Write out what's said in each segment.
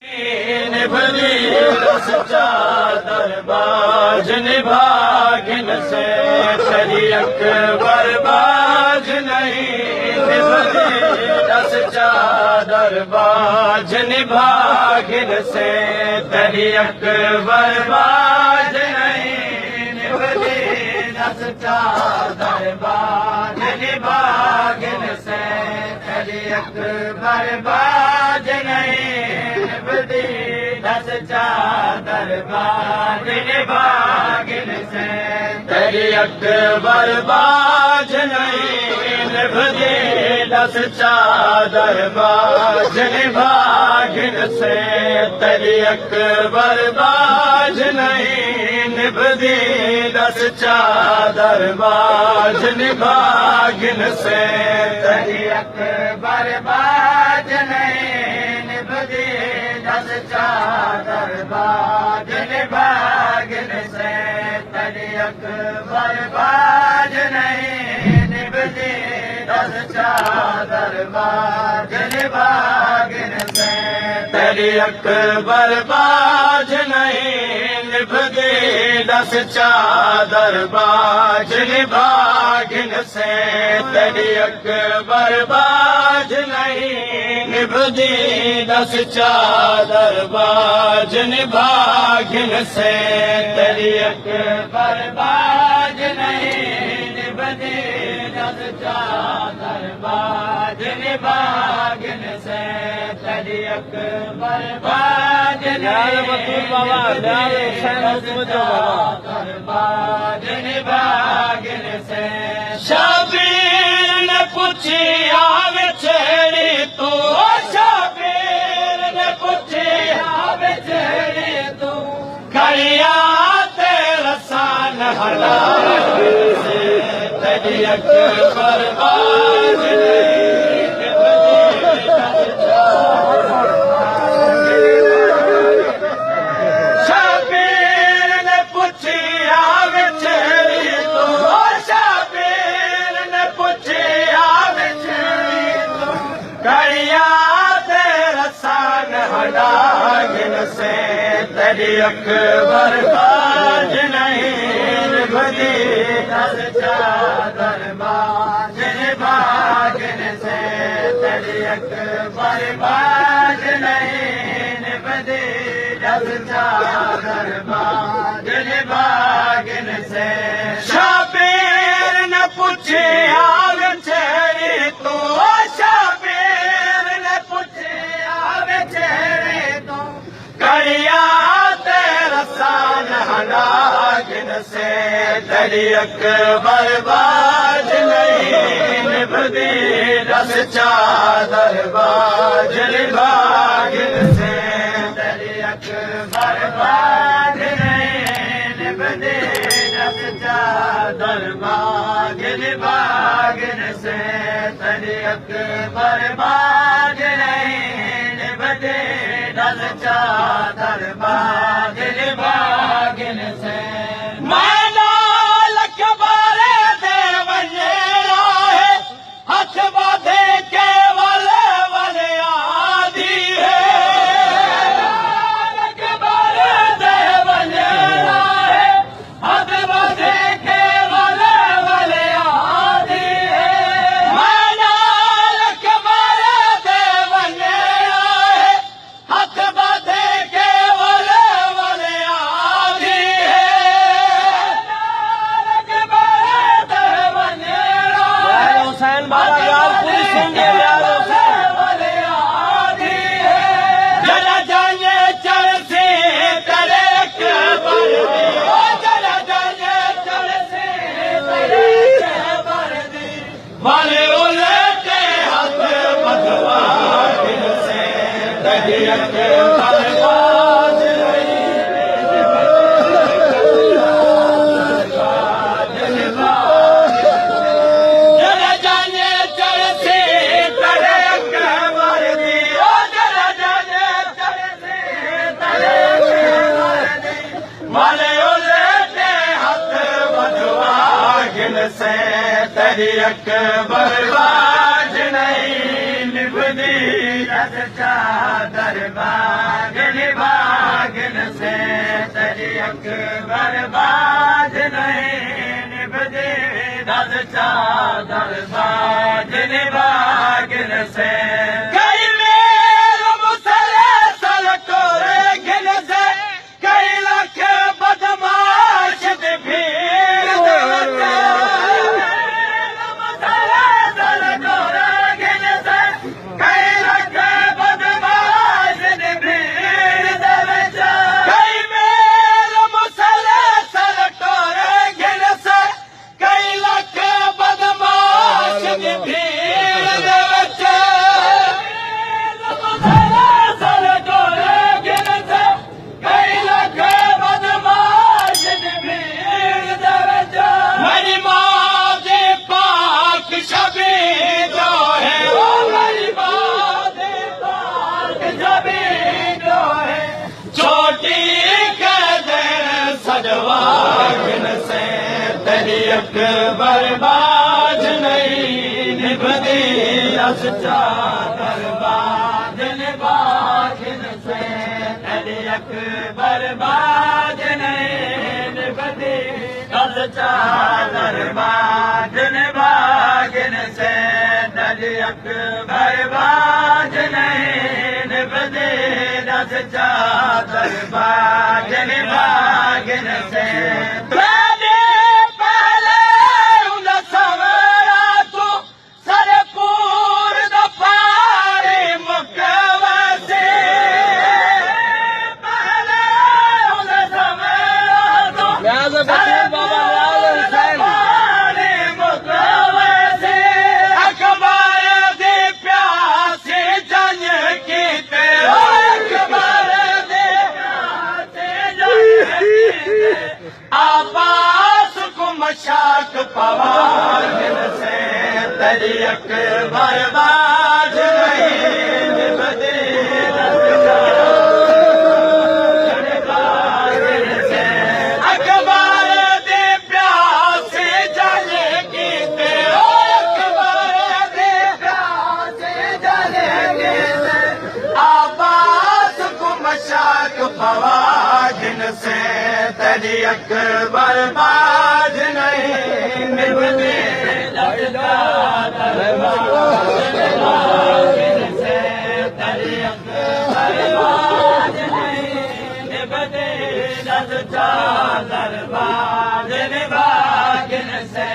निभली सच्चा दरबाज निभागिन से तेरी अकबर बाज नहीं। निभली सच्चा दरबाज निभागिन से तेरी अकबर बाज नहीं। निभली सच्चा दरबाज निभागिन से तेरी अकबर बाज नहीं। निभली सच्चा दरबाज निभागिन से तेरी अकबर बाज नहीं। निभली सच्चा दरबाज निभागिन से तेरी अकबर बाज नहीं। निभली सच्चा दरबाज निभागिन से तेरी अकबर बाज नहीं। निभली सच्चा दरबाज निभागिन से तेरी अकबर बाज नहीं। निभली सच्चा दरबाज निभागिन से तेरी अकबर बाज नहीं। निभली सच्चा दरबाज निभागिन से तेरी अकबर बाज नहीं। निभली सच्चा दरबाज निभागिन से तेरी अकबर बाज नहीं। निभली सच्चा दरबाज निभागिन से तेरी अकबर बाज नहीं। दरबाज निभागिन से शबीर ने पूछी आवे छेड़ी तू। शबीर ने पूछी आवे छेड़ी तू। कड़िया तेरा सान हला से तेरी अकबर बाज नहीं। कड़िया तेरा सान हलागिन से तेरी अकबर बाज नहीं। निभली सच्चा दरबाज निभागिन से तेरी अकबर बाज नहीं। निभली सच्चा दरबाज निभागिन से शबीर न पूछी आवे छेड़ी तू। कड़िया तेरा सान हलागिन से तेरी अकबर बाज नहीं। निभली सच्चा दरबाज निभागिन से तेरी अकबर बाज नहीं। निभली सच्चा दरबाज निभागिन से तेरी अकबर बाज नहीं। निभली सच्चा दरबाज निभागिन से मैना अकबर दे वनेरा है। हथ बांधे केवल वाले आदि है। अकबर दे वनेरा है। हथ बांधे केवल वाले आदि है। मैना अकबर दे वनेरा है। हथ बांधे केवल वाले आदि है। अकबर दे वनेरा हुसैन बाबा यार पूरी सुन वाले आदि है। जरा जाने चल से तेरे अकबर दी। ओ जरा जाने चल से तेरे अकबर दी। वाले उलटे हाथ बदवागिन से तेरी अकबर बाज नहीं। जरा जाने चल से तेरे अकबर दी। ओ जरा जाने चल से तेरे अकबर दी। वाले उलटे हाथ बदवागिन से तेरी अकबर बाज नहीं। निभली सच्चा दरबाज चादर बाजन बागिन से कई मेल मुसलसल टोरे गिन से कई लख बदमाश दी भीड़ दे विच मुसलसल टोरे गिन से कई लख बदमाश दी भीड़ दे विच कई मेल मुसलसल टोरे गिन से कई लख बदमाश दी भीड़ दे विच मुसलसल टोरे गिन से कई लख बदमाश दी भीड़ दे विच मेरी मां दे पाक छवि जो है ओ मेरी मां दे पाक छवि जो है छोटी कदर सजवागिन से तेरी अकबर बाज नहीं निभदी रस चादर बाजन बागिन से तेरी अकबर बाज नहीं निभदी रस चादर बाजन बागिन से तेरी अकबर बाज नहीं निभदी रस चादर बाजन बागिन से आबास को मशाक पवागिन से तेरी अकबर बाज नहीं निभदी बागिन से अकबर दे प्यासे जल कीते ओ अकबर दे प्यासे जल कीते आबास को मशाक पवागिन से तेरी अकबर बाज नहीं निभदी चादर बागिन से तेरी अकबर बाज नहीं निभदी चादर बाजन बागिन से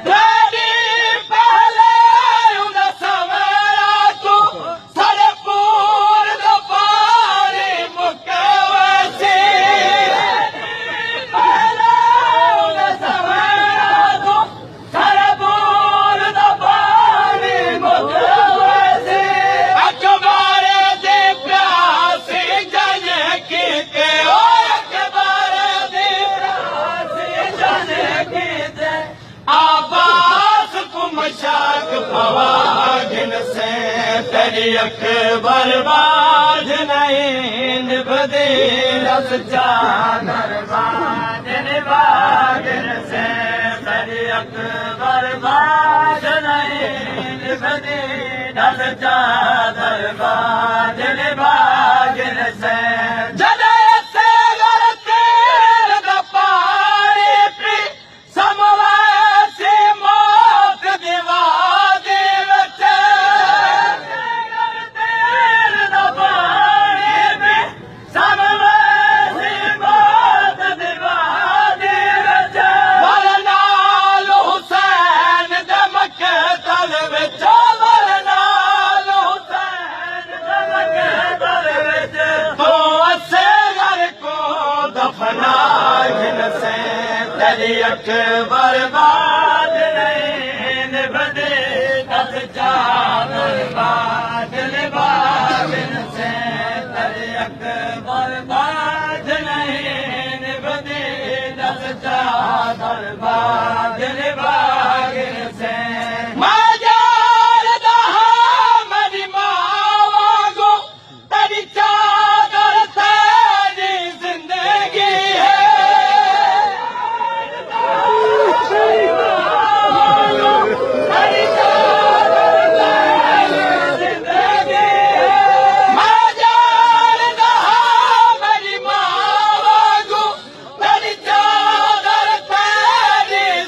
तेरी पहले उन सवेरा तू सरपूर दा पानी मुकवसी मशाक पवागिन से तेरी अकबर बाज नहीं निभदी रस चादर बाजन बागिन से तेरी अकबर बाज नहीं निभदी रस चादर बाजन बागिन से तेरी अकबर बाज नहीं निभदी रस चादर बाजन बागिन से तेरी अकबर बाज नहीं निभदी रस चादर बाजन बागिन से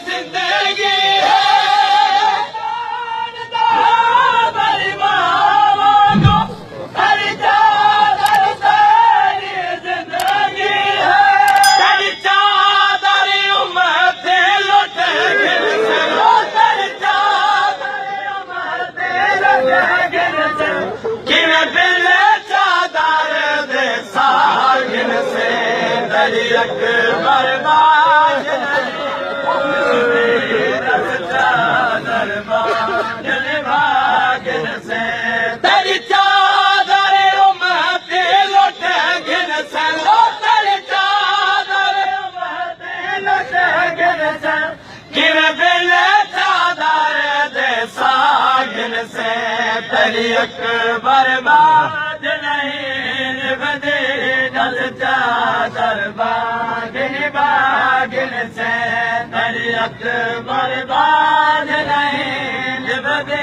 जिंदगी अकबर बाज नहीं चादर बाज भागिन से तेरी चादर उम्मती लुट गिन से तेरी चादर उम्मती लुट गिन से किर बिन चादर दे सागिन से तेरी अकबर बाज नहीं निभदी नल चादर बागिन बागिन से तेरी अकबर बाज नहीं निभदी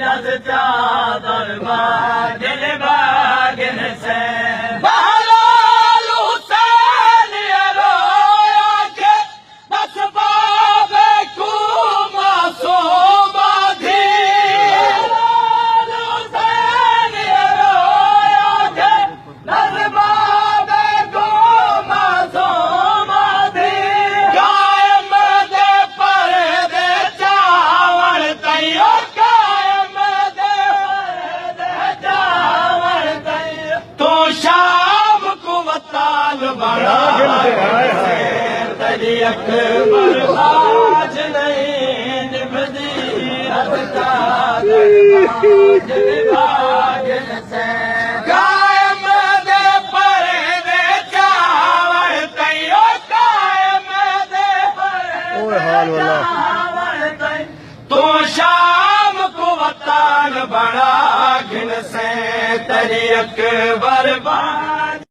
नल चादर बागिन बागिन से बहलाल हुसैन रोया के बस बाबे को मासूम थी बहलाल हुसैन रोया के बस बाबे को मासूम थी कायम दे पर्दे चावल तैयो कायम दे पर्दे चावल तैयो तू शाम को वताल बड़ा तेरी अकबर बाज नहीं निभदी भागिन से कायम दे पर्दे चावल तैयो कायम दे पर्दे चावल तैयो तू शाम को वताल बड़ा घिन से तेरी अकबर बाज